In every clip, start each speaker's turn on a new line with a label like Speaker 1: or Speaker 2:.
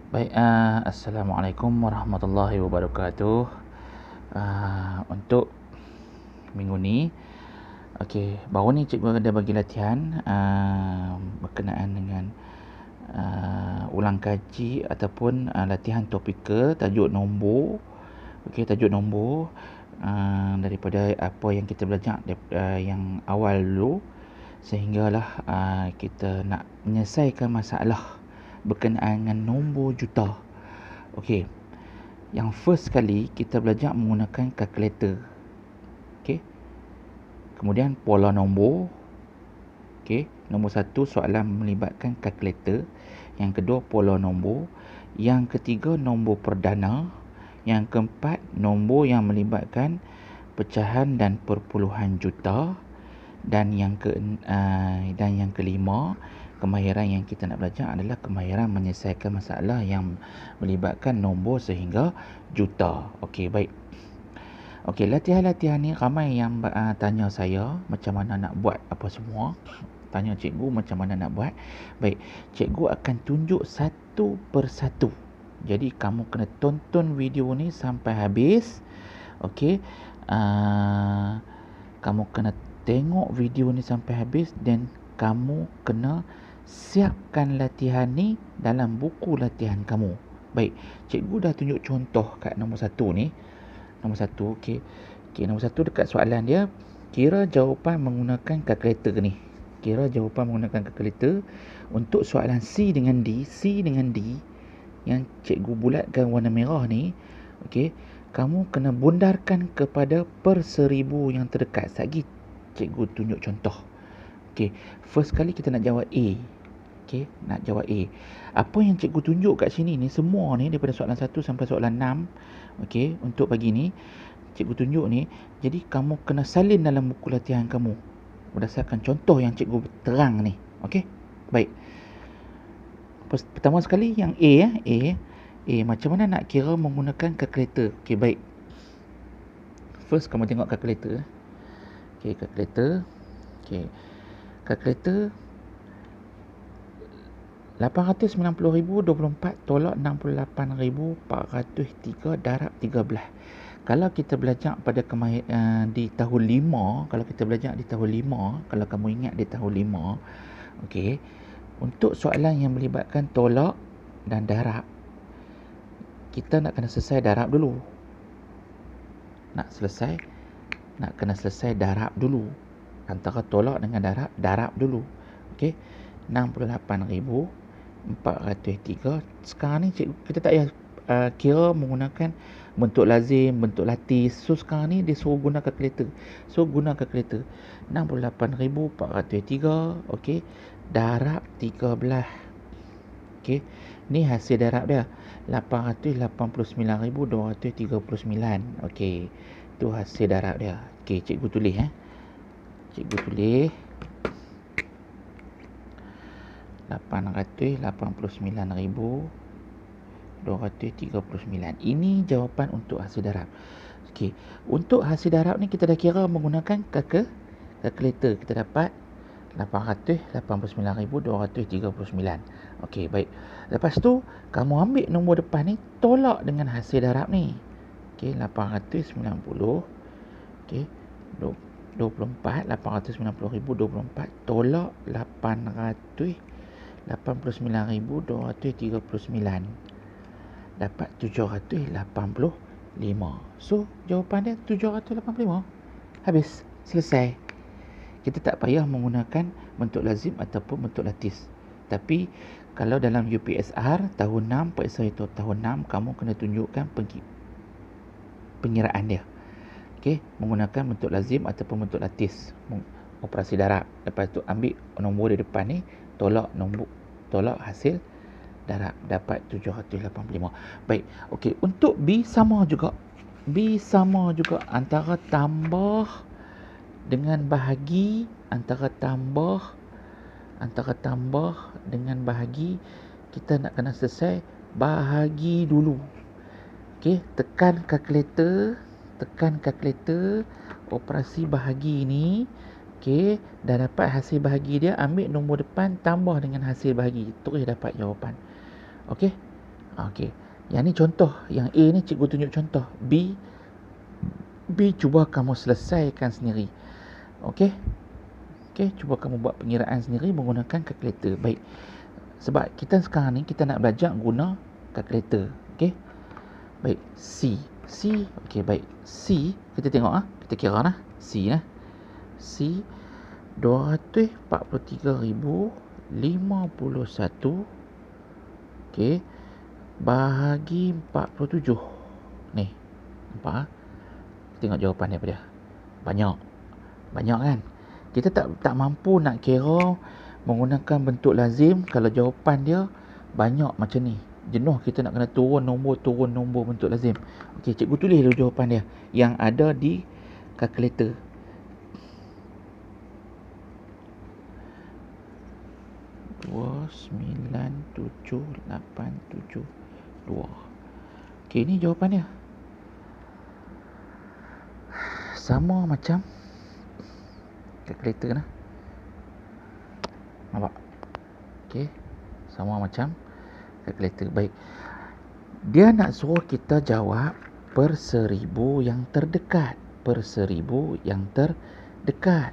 Speaker 1: Baik, Assalamualaikum warahmatullahi wabarakatuh. Untuk minggu ni, baru ni cikgu ada bagi latihan berkenaan dengan ulang kaji ataupun latihan topikal tajuk nombor. Tajuk nombor daripada apa yang kita belajar yang awal dulu, sehinggalah kita nak menyelesaikan masalah berkenaan dengan nombor juta. Yang first kali kita belajar menggunakan kalkulator. Kemudian pola nombor. Nombor 1 soalan melibatkan kalkulator. Yang kedua pola nombor. Yang ketiga nombor perdana. Yang keempat nombor yang melibatkan pecahan dan perpuluhan juta. Dan yang kelima, kemahiran yang kita nak belajar adalah kemahiran menyelesaikan masalah yang melibatkan nombor sehingga juta. Baik. Latihan-latihan ni ramai yang tanya saya macam mana nak buat apa semua. Tanya cikgu macam mana nak buat. Baik, cikgu akan tunjuk satu persatu. Jadi kamu kena tonton video ni sampai habis. Kamu kena tengok video ni sampai habis dan kamu kena siapkan latihan ni dalam buku latihan kamu. Baik, cikgu dah tunjuk contoh kat nombor 1 ni. Nombor 1, nombor 1 dekat soalan dia, kira jawapan menggunakan kalkulator ni. Kira jawapan menggunakan kalkulator untuk soalan C dengan D yang cikgu bulatkan warna merah ni. Kamu kena bundarkan kepada per 1000 yang terdekat. Sekejap cikgu tunjuk contoh. First kali kita nak jawab A. Nak jawab A. Apa yang cikgu tunjuk kat sini ni, semua ni daripada soalan 1 sampai soalan 6. Untuk pagi ni cikgu tunjuk ni. Jadi kamu kena salin dalam buku latihan kamu berdasarkan contoh yang cikgu terang ni. Baik. Pertama sekali yang A. Macam mana nak kira menggunakan kalkulator? Baik. First kamu tengok kalkulator. Kalkulator. Kalkulator 890,024 tolak 68,403 darab 13. Kalau kita belajar pada di tahun 5, kalau kamu ingat di tahun 5, untuk soalan yang melibatkan tolak dan darab, kita nak kena selesai darab dulu. Nak kena selesai darab dulu. Antara tolak dengan darab dulu. 68,403. Sekarang ni kita tak payah kira menggunakan bentuk lazim, bentuk latis. So sekarang ni dia suruh guna kalkulator. So guna kalkulator. 68,403 darab 13. Ni hasil darab dia, 889,239. Tu hasil darab dia. Cikgu tulis Cikgu tulis 889,239. Ini jawapan untuk hasil darab. Untuk hasil darab ni kita dah kira menggunakan kalkulator. Kita dapat 889,239. Baik. Lepas tu kamu ambil nombor depan ni, tolak dengan hasil darab ni. 890 890,024 tolak 889,239 dapat 785. So jawapan dia 785. Habis, selesai. Kita tak payah menggunakan bentuk lazim ataupun bentuk latis. Tapi kalau dalam UPSR tahun 6, periksa itu tahun 6, kamu kena tunjukkan pengiraan dia. Menggunakan bentuk lazim ataupun bentuk latis, operasi darab. Lepas tu ambil nombor di depan ni, tolak hasil darab, dapat 785. Baik. Untuk B sama juga. Antara tambah dengan bahagi, antara tambah dengan bahagi, kita nak kena selesai bahagi dulu. Tekan kalkulator, operasi bahagi ni. Dah dapat hasil bahagi dia, ambil nombor depan, tambah dengan hasil bahagi, terus dapat jawapan. Okey. Yang ni contoh. Yang A ni cikgu tunjuk contoh. B cuba kamu selesaikan sendiri. Okey. Okey, cuba kamu buat pengiraan sendiri menggunakan kalkulator. Baik. Sebab kita sekarang ni kita nak belajar guna kalkulator. Okey. Baik, C. Okey, baik. C, kita tengok kita kira C C 243,051. Okey. Bahagi 47. Ni. Nampak Tengok jawapan dia apa dia. Banyak kan? Kita tak mampu nak kira menggunakan bentuk lazim kalau jawapan dia banyak macam ni. Jenuh kita nak kena turun nombor bentuk lazim. Okey, cikgu tulis dulu jawapan dia yang ada di kalkulator. Dua 97872. Okey, ni jawapan dia. Sama macam kalkulator Nampak? Okey, sama macam kalkulator. Baik. Dia nak suruh kita jawab per 1000 yang terdekat. Per 1000 yang terdekat.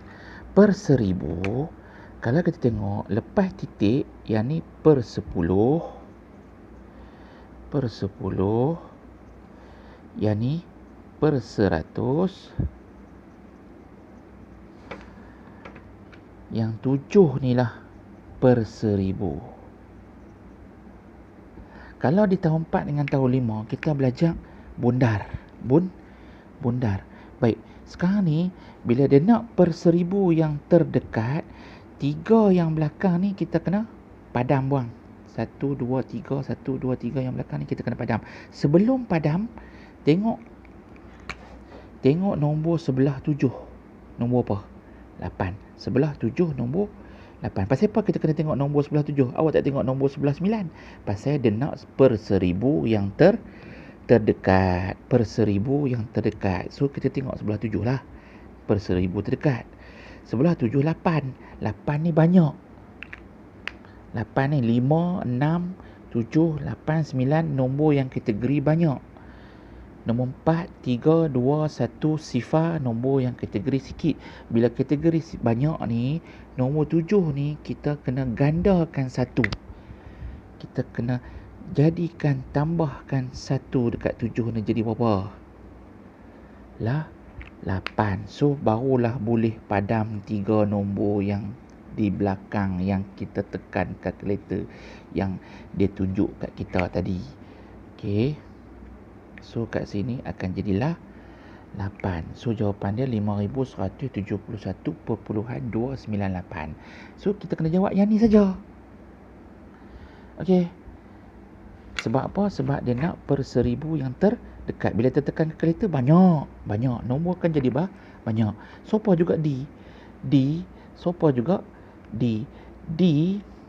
Speaker 1: Per 1000, kalau kita tengok lepas titik, yang ni per 10. Per 10. Yang ni per 100. Yang 7 ni lah per 1000. Kalau di tahun 4 dengan tahun 5, kita belajar bundar. Bundar. Baik, sekarang ni bila dia nak per 1000 yang terdekat, 3 yang belakang ni kita kena padam buang. 1, 2, 3, 1, 2, 3 yang belakang ni kita kena padam. Sebelum padam, tengok nombor sebelah 7. Nombor apa? 8. Sebelah 7 nombor 8. Pasal apa kita kena tengok nombor sebelah 7? Awak tak tengok nombor sebelah 9? Pasal dia nak per 1000 yang terdekat. Per 1000 yang terdekat. So kita tengok sebelah 7 lah. Per 1000 terdekat. Sebelah 7 8. 8 ni banyak. 8 ni 5, 6, 7, 8, 9. Nombor yang kategori banyak. Nombor 4, 3, 2, 1, sifar. Nombor yang kategori sikit. Bila kategori banyak ni, nombor 7 ni kita kena gandakan 1. Kita kena jadikan, tambahkan 1 dekat 7 ni jadi berapa? 8. So barulah boleh padam 3 nombor yang di belakang yang kita tekan kalkulator yang dia tunjuk kat kita tadi. Okey. So kat sini akan jadilah 8. So jawapan dia 5171.298. So kita kena jawab yang ni saja. Okey. Sebab apa? Sebab dia nak per 1000 yang terdekat. Bila tertekan kalkulator banyak. Nombor akan jadi banyak. Sopa juga D. Sopa juga D.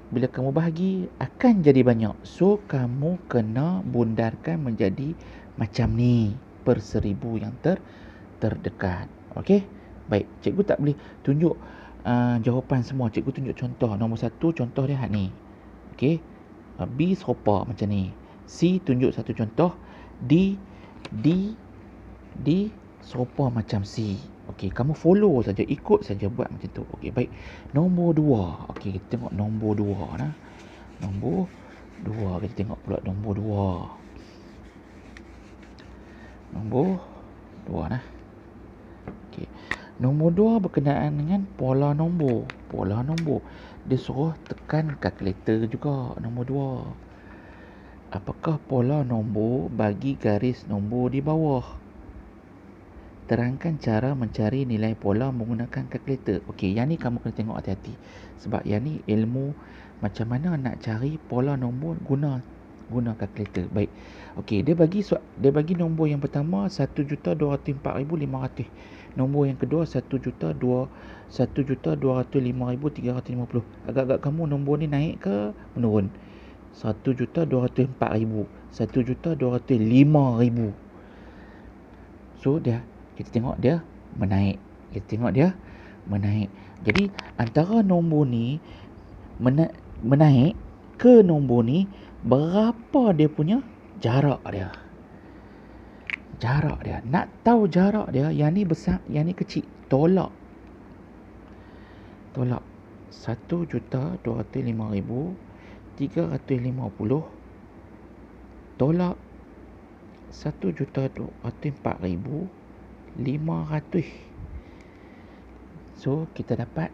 Speaker 1: Bila kamu bahagi akan jadi banyak. So kamu kena bundarkan menjadi macam ni, per 1000 yang terdekat. Okey? Baik, cikgu tak boleh tunjuk jawapan semua. Cikgu tunjuk contoh. Nombor 1 contoh dia ni. Okey? B serupa macam ni. C tunjuk satu contoh. D serupa macam C. Okey, kamu follow saja, ikut saja buat macam tu. Okey, baik. Nombor 2. Okey, kita tengok nombor 2 Nombor 2, kita tengok pula nombor 2. Nombor 2 Okey. Nombor 2 berkenaan dengan pola nombor. Dia suruh tekan kalkulator juga nombor 2. Apakah pola nombor bagi garis nombor di bawah? Terangkan cara mencari nilai pola menggunakan kalkulator. Okey, yang ni kamu kena tengok hati-hati. Sebab yang ni ilmu macam mana nak cari pola nombor guna kalkulator. Baik. Okey, dia bagi nombor yang pertama 1,204,500. Nombor yang kedua 1,205,350. Agak-agak kamu nombor ni naik ke menurun? 1,204,000, 1,205,000. So kita tengok dia menaik. Jadi antara nombor ni menaik ke nombor ni berapa dia punya jarak dia. Jarak dia. Nak tahu jarak dia, yang ni besar, yang ni kecil. Tolak. 1,205,350 tolak 1,204,500. So kita dapat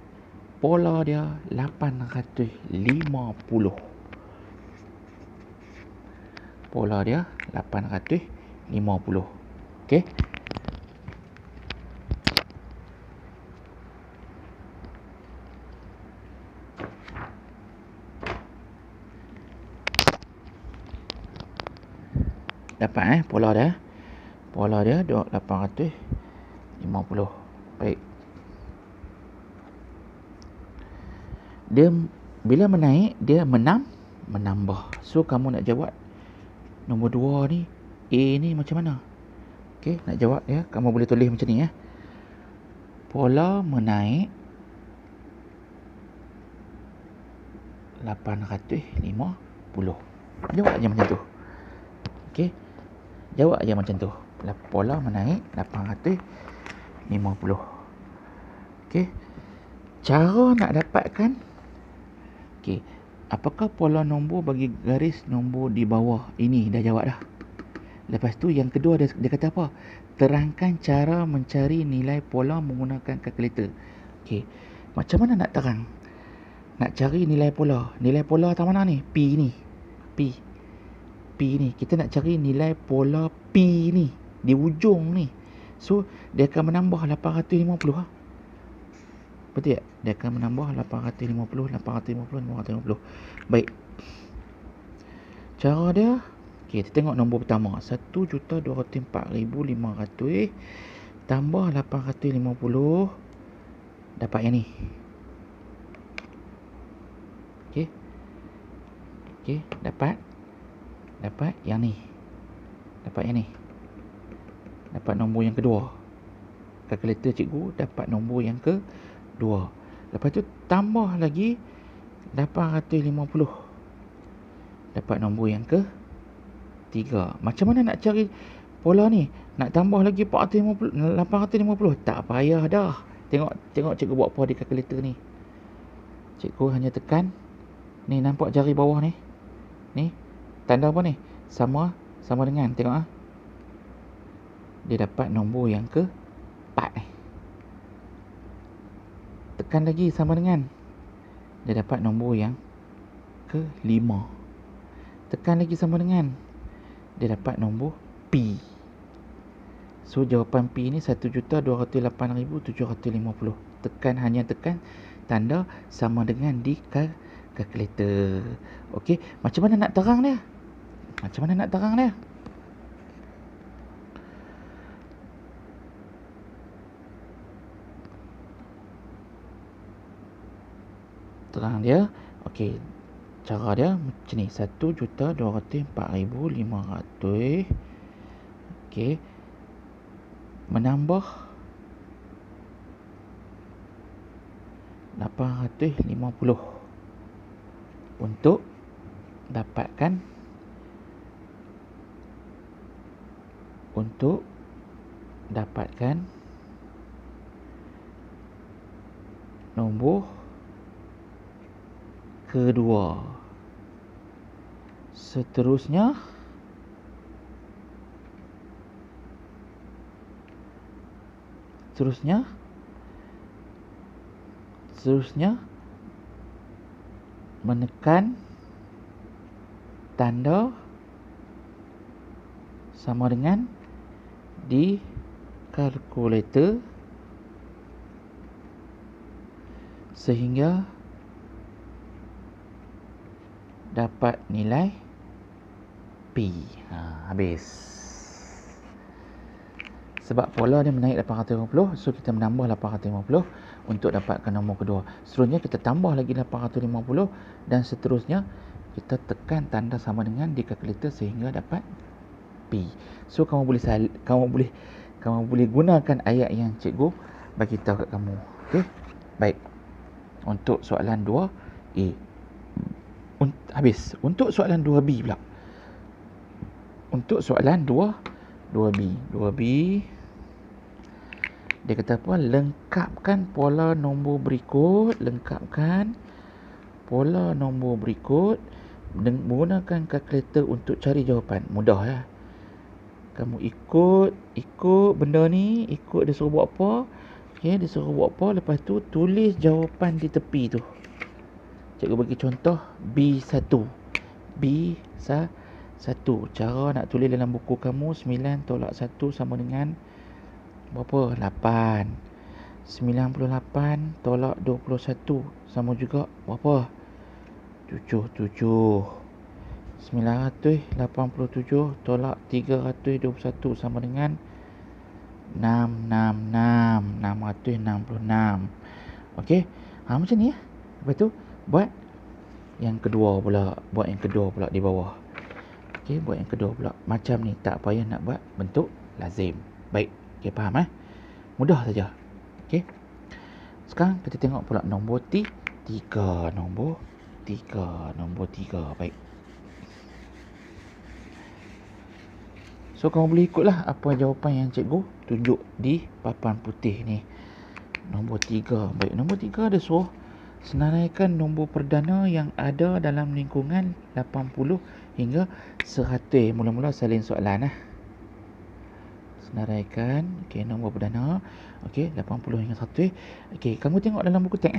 Speaker 1: pola dia 850. Pola dia 850. Okey. Dapat pola dia. Pola dia 850. Baik. Dia bila menaik, dia menambah. So kamu nak jawab nombor 2 ni, A ni macam mana? Okey, nak jawab ya, kamu boleh tulis macam ni ya. Pola menaik 850. Jawab aja macam tu. Okey. Jawab aja macam tu. Pola menaik 850. Okey. Cara nak dapatkan, okey, apakah pola nombor bagi garis nombor di bawah? Ini dah jawab dah. Lepas tu yang kedua dia kata apa? Terangkan cara mencari nilai pola menggunakan kalkulator. Okey. Macam mana nak terang? Nak cari nilai pola. Nilai pola tak mana ni? P ni. P ni. Kita nak cari nilai pola P ni di ujung ni. So dia akan menambah 850 ha? Betul tak? Dia akan menambah 850. Baik. Cara dia, okey, kita tengok nombor pertama. 1,204,500 tambah 850 dapat yang ni. Okey. Okey, dapat yang ni. Dapat yang ni. Dapat nombor yang kedua. Kalkulator cikgu dapat nombor yang kedua. Lepas tu tambah lagi 850. Dapat nombor yang ketiga. Macam mana nak cari pola ni? Nak tambah lagi 850. Tak payah dah. Tengok cikgu buat apa di kalkulator ni. Cikgu hanya tekan ni, nampak jari bawah ni. Ni tanda apa ni? Sama dengan, tengok ah. Dia dapat nombor yang ke-4 ni. Tekan lagi sama dengan, dia dapat nombor yang ke-5. Tekan lagi sama dengan, dia dapat nombor P. So jawapan P ni 1,208,750. Hanya tekan tanda sama dengan di kalkulator. Okey, macam mana nak terang dia? Terang dia. Okey. Cara dia macam ni. 1,204,500. Okey. Menambah 850 untuk dapatkan nombor kedua. Seterusnya menekan tanda sama dengan di kalkulator sehingga dapat nilai P. Habis. Sebab pola dia menaik 850, so kita menambah 850 untuk dapatkan nombor kedua. Seterusnya kita tambah lagi 850 dan seterusnya kita tekan tanda sama dengan di kalkulator sehingga dapat P. So kamu boleh gunakan ayat yang cikgu bagi tahu kat kamu. Okey. Baik. Untuk soalan 2A. Habis. Untuk soalan 2B pula. Untuk soalan 2B. 2B. Dia kata apa? Lengkapkan pola nombor berikut. Lengkapkan pola nombor berikut menggunakan kalkulator untuk cari jawapan. Mudah ya. Kamu ikut benda ni, ikut dia suruh buat apa. Okey, dia suruh buat apa, lepas tu tulis jawapan di tepi tu. Cikgu bagi contoh B1. B1. Cara nak tulis dalam buku kamu 9 tolak 1 sama dengan berapa? 8. 98 tolak 21 sama juga berapa? 7. 987 tolak 321 sama dengan 666. Okey. Macam ni ya. Lepas tu buat yang kedua pula di bawah. Okey, buat yang kedua pula. Macam ni, tak payah nak buat bentuk lazim. Baik. Okey, faham Mudah saja. Okey. Sekarang kita tengok pula nombor 3. Nombor 3. Baik. So, kamu boleh ikutlah apa jawapan yang cikgu tunjuk di papan putih ni. Nombor 3. Baik, nombor 3 dia suruh senaraikan nombor perdana yang ada dalam lingkungan 80 hingga 100. Mula-mula salin soalan Senaraikan. Okey, nombor perdana. Okey, 80 hingga 100. Okey, kamu tengok dalam buku teks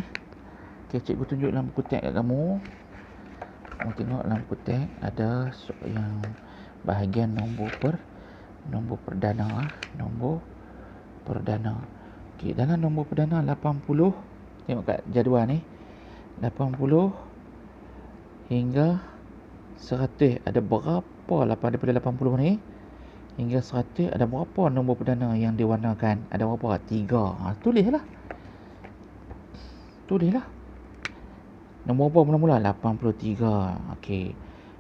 Speaker 1: Okey, cikgu tunjuk dalam buku teks kat kamu. Kamu tengok dalam buku teks ada yang bahagian nombor perdana. Nombor perdana. Okey, dalam nombor perdana 80, tengok kat jadual ni. 80 hingga 100 ada berapa? Daripada 80 ni hingga 100 ada berapa nombor perdana yang diwarnakan? Ada berapa? 3. Tulislah. Nombor apa mula-mula? 83. Okey.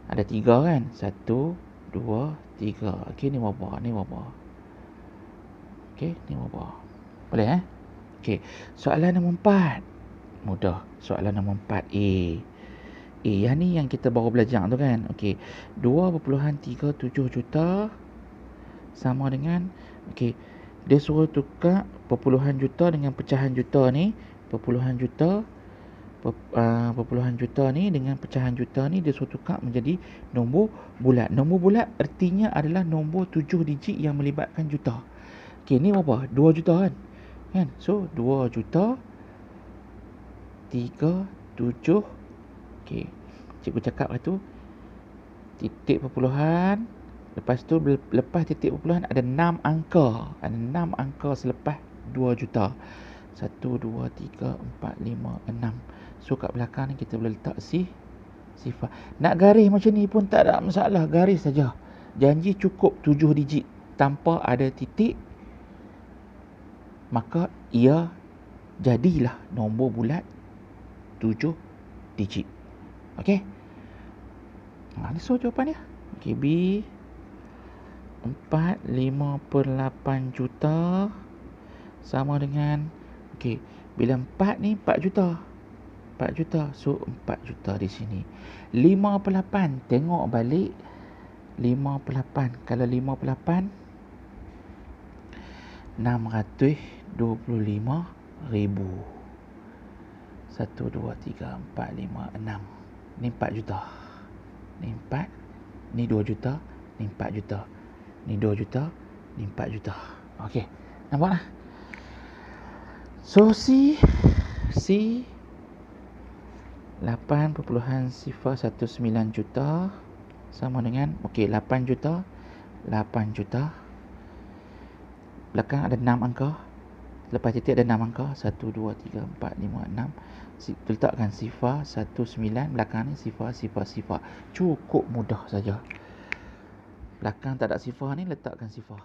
Speaker 1: Ada 3 kan? 1, 2, 3. Okey, ni berapa? Okey, ni berapa? Boleh Okey. Soalan nombor 4. Mudah. Soalan nombor 4 A. Yang ni yang kita baru belajar tu kan. Okey. 2.37 juta sama dengan, okey, dia suruh tukar perpuluhan juta dengan pecahan juta ni. Perpuluhan juta ni dengan pecahan juta ni dia suruh tukar menjadi nombor bulat. Nombor bulat artinya adalah nombor 7 digit yang melibatkan juta. Okey, ni berapa? 2 juta kan? So 2 juta 37. Okey, cikgu cakap lah tu titik perpuluhan. Lepas tu lepas titik perpuluhan ada 6 angka. Ada 6 angka selepas 2 juta. 1, 2, 3, 4, 5, 6. So kat belakang ni kita boleh letak sifar. Nak garis macam ni pun tak ada masalah, garis saja. Janji cukup 7 digit tanpa ada titik, maka ia jadilah nombor bulat 7 digit. Okey. Ni so jawapan dia. Okey, B 4.5/8 juta sama dengan, okey, bila 4 ni 4 juta. 4 juta. So 4 juta di sini. 5/8. Tengok balik 5/8. Kalau 5/8 625,000. 1, 2, 3, 4, 5, 6. Ni 4 juta. Ni 4. Ni 2 juta. Ni 4 juta. Ni 2 juta. Ni 4 juta. Okey. Nampak lah. So C 8.019 juta sama dengan, okey, 8 juta. Belakang ada 6 angka. Lepas titik ada 6 angka. 1, 2, 3, 4, 5, 6. Letakkan sifar 19. Belakang ni sifar. Cukup mudah saja. Belakang tak ada sifar ni, letakkan sifar.